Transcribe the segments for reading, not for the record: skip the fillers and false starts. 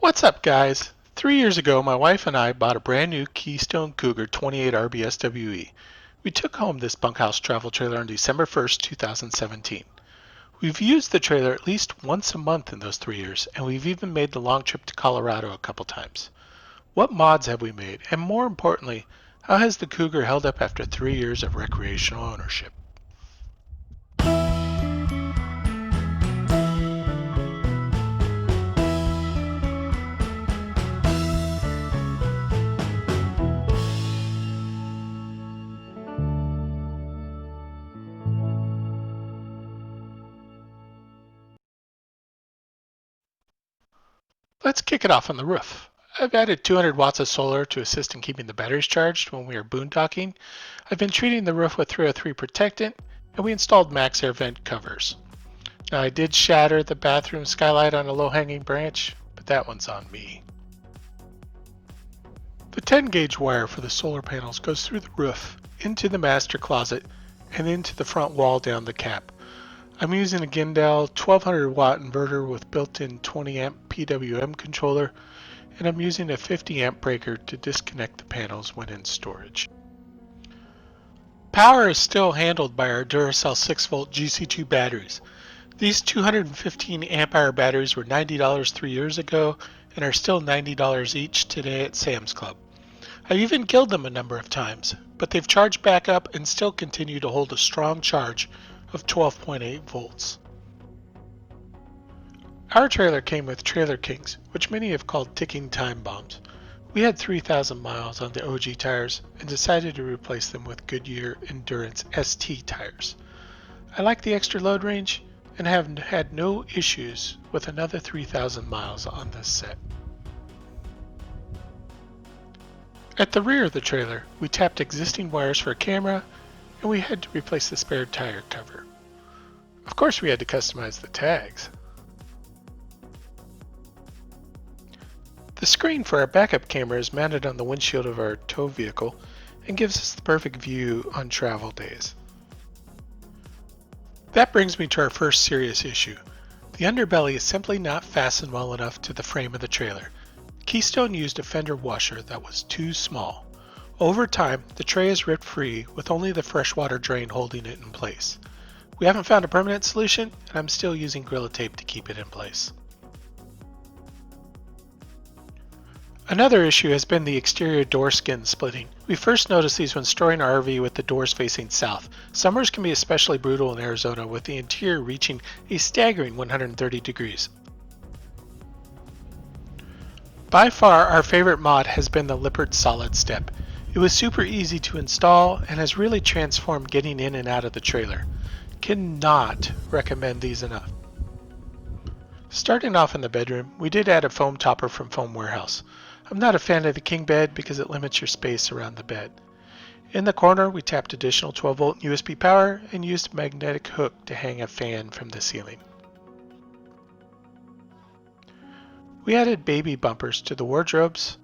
What's up, guys? 3 years ago, my wife and I bought a brand new Keystone Cougar 28 RBSWE. We took home this bunkhouse travel trailer on December 1st, 2017. We've used the trailer at least once a month in those 3 years, and we've even made the long trip to Colorado a couple times. What mods have we made? And more importantly, how has the Cougar held up after 3 years of recreational ownership? Let's kick it off on the roof. I've added 200 watts of solar to assist in keeping the batteries charged when we are boondocking. I've been treating the roof with 303 protectant, and we installed max air vent covers. Now, I did shatter the bathroom skylight on a low-hanging branch, but that one's on me. The 10-gauge wire for the solar panels goes through the roof, into the master closet, and into the front wall down the cap. I'm using a Gindel 1200 watt inverter with built-in 20 amp PWM controller, and I'm using a 50 amp breaker to disconnect the panels when in storage. Power is still handled by our Duracell 6-volt GC2 batteries. These 215 amp hour batteries were $90 3 years ago and are still $90 each today at Sam's Club. I've even killed them a number of times, but they've charged back up and still continue to hold a strong charge of 12.8 volts. Our trailer came with Trailer Kings, which many have called ticking time bombs. We had 3,000 miles on the OG tires and decided to replace them with Goodyear Endurance ST tires. I like the extra load range and have had no issues with another 3,000 miles on this set. At the rear of the trailer, we tapped existing wires for a camera, and we had to replace the spare tire cover. Of course, we had to customize the tags. The screen for our backup camera is mounted on the windshield of our tow vehicle and gives us the perfect view on travel days. That brings me to our first serious issue. The underbelly is simply not fastened well enough to the frame of the trailer. Keystone used a fender washer that was too small. Over time, the tray is ripped free with only the freshwater drain holding it in place. We haven't found a permanent solution, and I'm still using Gorilla Tape to keep it in place. Another issue has been the exterior door skin splitting. We first noticed these when storing our RV with the doors facing south. Summers can be especially brutal in Arizona, with the interior reaching a staggering 130 degrees. By far, our favorite mod has been the Lippert Solid Step. It was super easy to install and has really transformed getting in and out of the trailer. Cannot recommend these enough. Starting off in the bedroom, we did add a foam topper from Foam Warehouse. I'm not a fan of the king bed because it limits your space around the bed. In the corner, we tapped additional 12-volt USB power and used a magnetic hook to hang a fan from the ceiling. We added baby bumpers to the wardrobes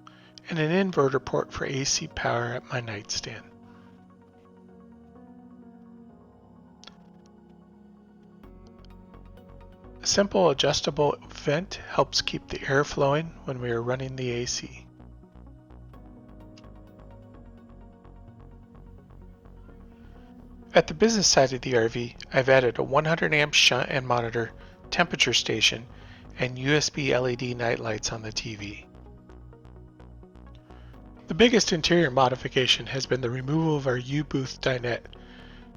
and an inverter port for AC power at my nightstand. A simple adjustable vent helps keep the air flowing when we are running the AC. At the business side of the RV, I've added a 100 amp shunt and monitor, temperature station, and USB LED night lights on the TV. The biggest interior modification has been the removal of our U-booth dinette.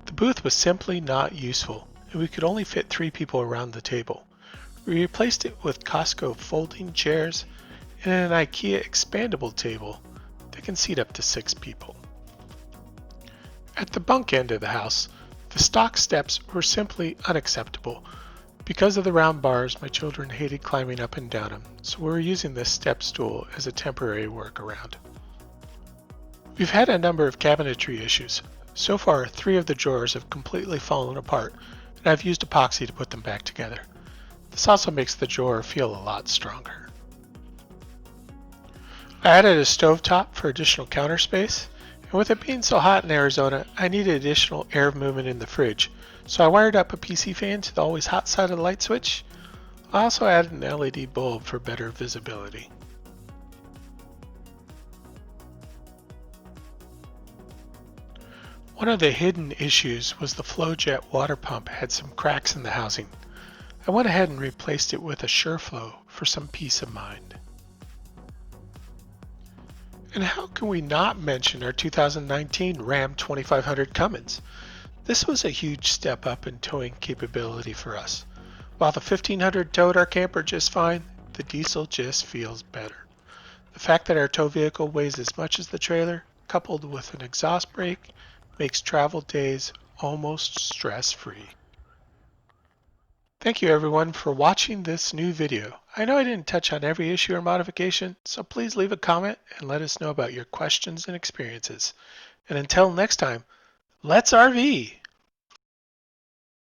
The booth was simply not useful, and we could only fit 3 people around the table. We replaced it with Costco folding chairs and an IKEA expandable table that can seat up to 6 people. At the bunk end of the house, the stock steps were simply unacceptable. Because of the round bars, my children hated climbing up and down them, so we were using this step stool as a temporary workaround. We've had a number of cabinetry issues. So far, 3 of the drawers have completely fallen apart, and I've used epoxy to put them back together. This also makes the drawer feel a lot stronger. I added a stovetop for additional counter space, and with it being so hot in Arizona, I needed additional air movement in the fridge, so I wired up a PC fan to the always hot side of the light switch. I also added an LED bulb for better visibility. One of the hidden issues was the flow jet water pump had some cracks in the housing. I went ahead and replaced it with a SureFlow for some peace of mind. And how can we not mention our 2019 Ram 2500 Cummins? This was a huge step up in towing capability for us. While the 1500 towed our camper just fine, the diesel just feels better. The fact that our tow vehicle weighs as much as the trailer, coupled with an exhaust brake, makes travel days almost stress-free. Thank you everyone for watching this new video. I know I didn't touch on every issue or modification, so please leave a comment and let us know about your questions and experiences. And until next time, let's RV!